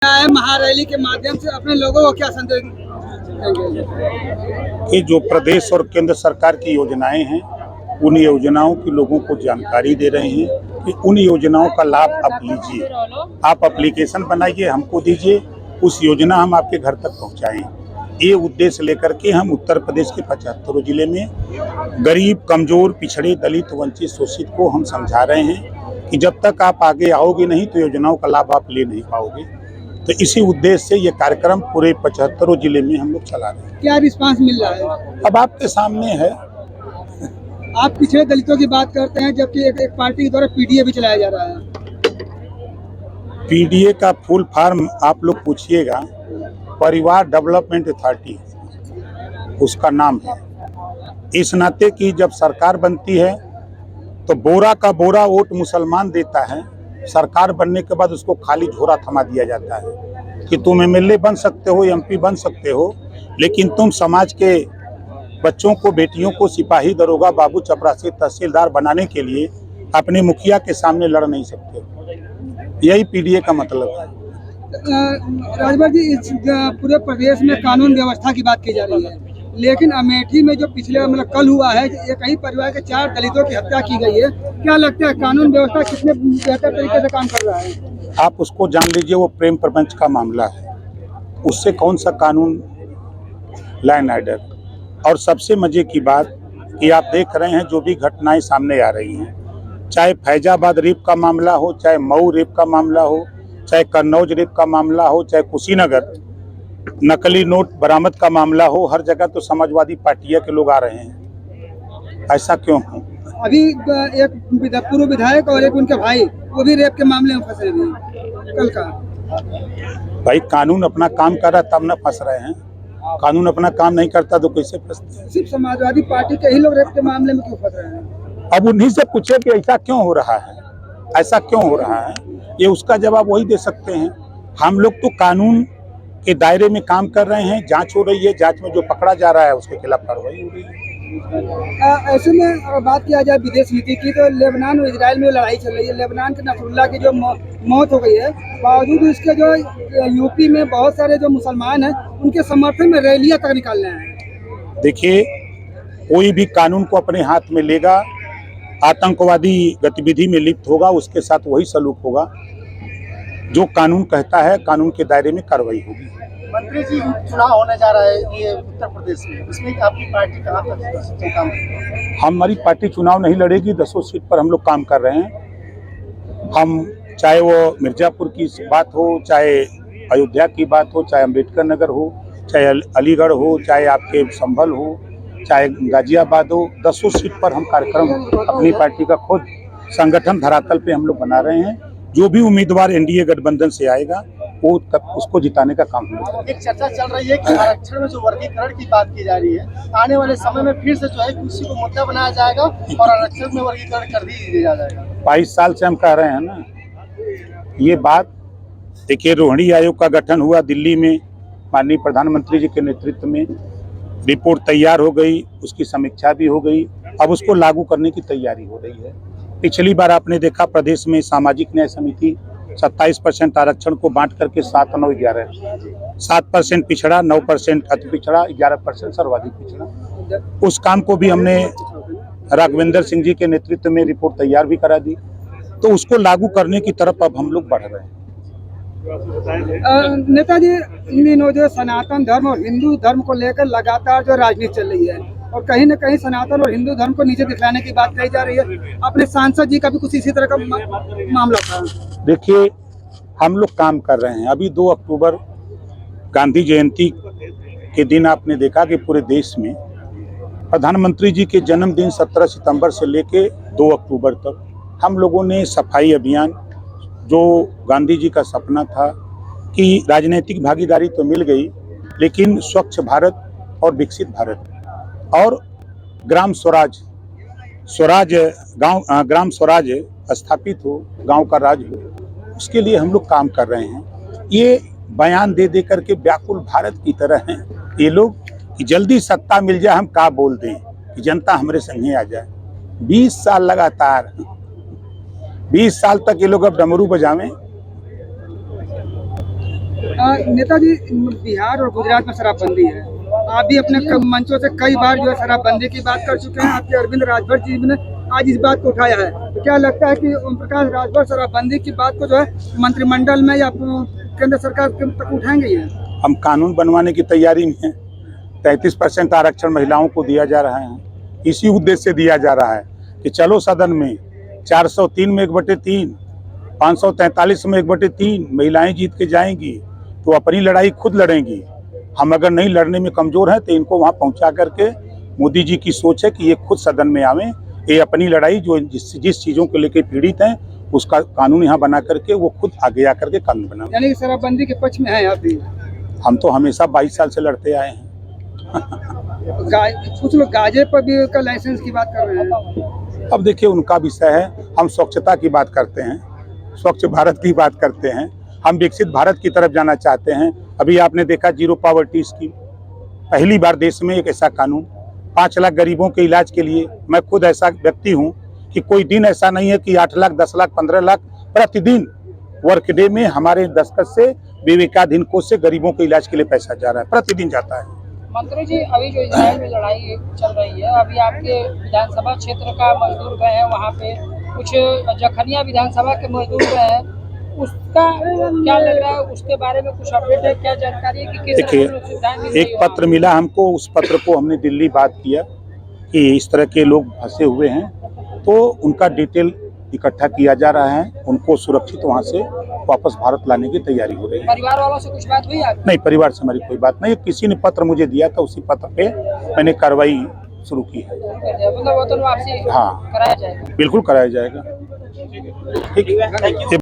महारैली के माध्यम से अपने लोगों को क्या संदेश देंगे? कि जो प्रदेश और केंद्र सरकार की योजनाएं हैं, उन योजनाओं की लोगों को जानकारी दे रहे हैं कि उन योजनाओं का लाभ आप लीजिए। आप एप्लीकेशन बनाइए, हमको दीजिए, उस योजना हम आपके घर तक पहुंचाएं। ये उद्देश्य लेकर के हम उत्तर प्रदेश के 75 जिले में गरीब, कमजोर, पिछड़े, दलित, वंचित, शोषित को हम समझा रहे हैं कि जब तक आप आगे आओगे नहीं तो योजनाओं का लाभ आप ले नहीं पाओगे। तो इसी उद्देश्य से ये कार्यक्रम पूरे 75 जिले में हम लोग चला रहे हैं। क्या रिस्पांस मिल रहा है? अब आपके सामने है। आप पिछड़े दलितों की बात करते हैं, जबकि एक पार्टी के द्वारा पीडीए भी चलाया जा रहा है। पीडीए का फुल फॉर्म आप लोग पूछिएगा, परिवार डेवलपमेंट अथॉरिटी उसका नाम है। इस नाते कि जब सरकार बनती है तो बोरा का बोरा वोट मुसलमान देता है, सरकार बनने के बाद उसको खाली झोरा थमा दिया जाता है कि तुम एमएलए बन सकते हो, एमपी बन सकते हो, लेकिन तुम समाज के बच्चों को, बेटियों को सिपाही, दरोगा, बाबू, चपरासी, तहसीलदार बनाने के लिए अपने मुखिया के सामने लड़ नहीं सकते। यही पीडीए का मतलब है। राजभर जी, इस पूरे प्रदेश में कानून व्यवस्था की बात की जा रही है, लेकिन अमेठी में जो पिछले कल हुआ है, एक ही परिवार के 4 दलितों की हत्या की गई है। क्या लगता है कानून व्यवस्था कितने बेहतर तरीके से काम कर रहा है? आप उसको जान लीजिए, वो प्रेम प्रपंच का मामला है, उससे कौन सा कानून लैंड ऑर्डर। और सबसे मजे की बात कि आप देख रहे हैं जो भी घटनाएं सामने आ रही हैं, चाहे फैजाबाद रेप का मामला हो, चाहे मऊ रेप का मामला हो, चाहे कन्नौज रेप का मामला हो, चाहे कुशीनगर नकली नोट बरामद का मामला हो, हर जगह तो समाजवादी पार्टियां के लोग आ रहे हैं। ऐसा क्यों है? अभी एक पूर्व विधायक और एक उनके भाई, वो भी रेप के मामले में फंसे हुए हैं कल का। भाई कानून अपना काम कर रहा तब न फंस रहे हैं, कानून अपना काम नहीं करता तो कैसे फंसते हैं? सिर्फ समाजवादी पार्टी के ही लोग रेप के मामले में क्यों फंस रहे हैं? अब उन्हीं से पूछे कि ऐसा क्यों हो रहा है, ऐसा क्यों हो रहा है, ये उसका जवाब वही दे सकते हैं। हम लोग तो कानून के दायरे में काम कर रहे हैं, जांच हो रही है, जांच में जो पकड़ा जा रहा है उसके खिलाफ कार्रवाई हो रही है। ऐसे में बात किया जाए विदेश नीति की, तो लेबनान और इजराइल में लड़ाई चल रही है। लेबनान के नसरुल्लाह की जो मौत हो गई है, बावजूद इसके जो यूपी में बहुत सारे जो मुसलमान हैं, उनके समर्थन में रैलियां तक निकाल रहे हैं। देखिए, कोई भी कानून को अपने हाथ में लेगा, आतंकवादी गतिविधि में लिप्त होगा, उसके साथ वही सलूक होगा। जो कानून कहता है, कानून के दायरे में कार्रवाई होगी। मंत्री जी, चुनाव होने जा रहा है ये उत्तर प्रदेश में, इसमें आपकी पार्टी कहाँ तक काम करेगी? हमारी पार्टी चुनाव नहीं लड़ेगी, 10 सीट पर हम लोग काम कर रहे हैं। हम चाहे वो मिर्जापुर की बात हो, चाहे अयोध्या की बात हो, चाहे अम्बेडकर नगर हो, चाहे अलीगढ़ हो, चाहे आपके संभल हो, चाहे गाजियाबाद हो, 10 सीट पर हम कार्यक्रम अपनी पार्टी का खुद संगठन धरातल पे हम लोग बना रहे हैं। जो भी उम्मीदवार एनडीए गठबंधन से आएगा वो उसको जिताने का काम होगा। एक चर्चा चल रही है कि आरक्षण में जो वर्गीकरण की बात की जा रही है, आने वाले समय में फिर से जो है कृषि को मुद्दा बनाया जाएगा और आरक्षण में वर्गीकरण कर दिया जाएगा। 22 साल से हम कह रहे हैं ना ये बात। देखिए, रोहिणी आयोग का गठन हुआ दिल्ली में, माननीय प्रधानमंत्री जी के नेतृत्व में, रिपोर्ट तैयार हो गई, उसकी समीक्षा भी हो गई, अब उसको लागू करने की तैयारी हो रही है। पिछली बार आपने देखा प्रदेश में सामाजिक न्याय समिति 27% आरक्षण को बांट करके 7, 9, 11, 7% पिछड़ा, 9% अति पिछड़ा, 11% सर्वाधिक पिछड़ा। उस काम को भी हमने राघवेंद्र सिंह जी के नेतृत्व में रिपोर्ट तैयार भी करा दी, तो उसको लागू करने की तरफ अब हम लोग बढ़ रहे हैं। नेताजी, इन दिनों जो सनातन धर्म और हिंदू धर्म को लेकर लगातार जो राजनीति चल रही है, और कहीं न कहीं सनातन और हिंदू धर्म को नीचे दिखाने की बात कही जा रही है। अपने सांसद जी का भी कुछ इसी तरह का मामला था। देखिए, हम लोग काम कर रहे हैं। अभी 2 अक्टूबर गांधी जयंती के दिन आपने देखा कि पूरे देश में प्रधानमंत्री जी के जन्मदिन 17 सितंबर से लेके 2 अक्टूबर तक हम लोगों ने सफाई अभियान, जो गांधी जी का सपना था कि राजनीतिक भागीदारी तो मिल गई, लेकिन स्वच्छ भारत और विकसित भारत और ग्राम स्वराज ग्राम स्वराज स्थापित हो, गांव का राज हो, उसके लिए हम लोग काम कर रहे हैं। ये बयान दे दे करके व्याकुल भारत की तरह हैं ये लोग कि जल्दी सत्ता मिल जाए, हम क्या बोल दें कि जनता हमारे संगे आ जाए। 20 साल लगातार, 20 साल तक ये लोग अब डमरू बजावें। नेताजी, बिहार और गुजरात में शराबबंदी है। आप भी अपने मंचों से कई बार जो है शराबबंदी की बात कर चुके हैं। आपके अरविंद राजभर जी ने आज इस बात को उठाया है। तो क्या लगता है कि ओम प्रकाश राजभर शराबबंदी की बात को जो है मंत्रिमंडल में या केंद्र सरकार तक उठाएंगे? ये हम कानून बनवाने की तैयारी में हैं। 33% आरक्षण महिलाओं को दिया जा रहा है। इसी उद्देश्य से दिया जा रहा है कि चलो सदन में 403 में 1/3, 543 में 1/3 महिलाएं जीत के जाएंगी तो अपनी लड़ाई खुद लड़ेंगी। हम अगर नहीं लड़ने में कमजोर हैं तो इनको वहां पहुंचा करके, मोदी जी की सोच है कि ये खुद सदन में आवे, ये अपनी लड़ाई जो जिस चीजों को लेकर पीड़ित हैं उसका कानून यहाँ बना करके वो खुद आगे आकर के कानून बनावे। यानी कि शराबबंदी के पक्ष में है आप भी? हम तो हमेशा 22 साल से लड़ते आए हैं। कुछ लोग गांजे पर भी का लाइसेंस की बात कर रहे हैं। अब देखिए, उनका विषय है। हम स्वच्छता की बात करते हैं, स्वच्छ भारत की बात करते हैं, हम विकसित भारत की तरफ जाना चाहते हैं। अभी आपने देखा जीरो पॉवर्टी स्कीम, पहली बार देश में एक ऐसा कानून 5 लाख गरीबों के इलाज के लिए। मैं खुद ऐसा व्यक्ति हूं कि कोई दिन ऐसा नहीं है कि 8 लाख, 10 लाख, 15 लाख प्रतिदिन वर्क डे में हमारे दस्तखत से विवेकाधीन कोष से गरीबों के इलाज के लिए पैसा जा रहा है, प्रतिदिन जाता है। मंत्री जी, अभी जो इजराइल में लड़ाई चल रही है, अभी आपके विधानसभा क्षेत्र का मजदूर गए हैं वहाँ पे, कुछ जखनिया विधानसभा के मजदूर गए हैं, उसका क्या लग रहा है? उसके बारे में कुछ अपडेट है? क्या जानकारी है कि किस तरह की सुविधाएं मिल रही है? एक पत्र मिला हमको, उस पत्र को हमने दिल्ली बात किया कि इस तरह के लोग फंसे हुए हैं, तो उनका डिटेल इकट्ठा किया जा रहा है। उनको सुरक्षित वहां से वापस भारत लाने की तैयारी हो रही है। परिवार वालों से कुछ बात हुई आपकी? नहीं, परिवार से हमारी कोई बात नहीं। किसी ने पत्र मुझे दिया था, उसी पत्र पे मैंने कार्रवाई शुरू की है। मतलब वो तो आपसे हाँ, कराया जाएगा? बिल्कुल कराया जाएगा। ठीक है।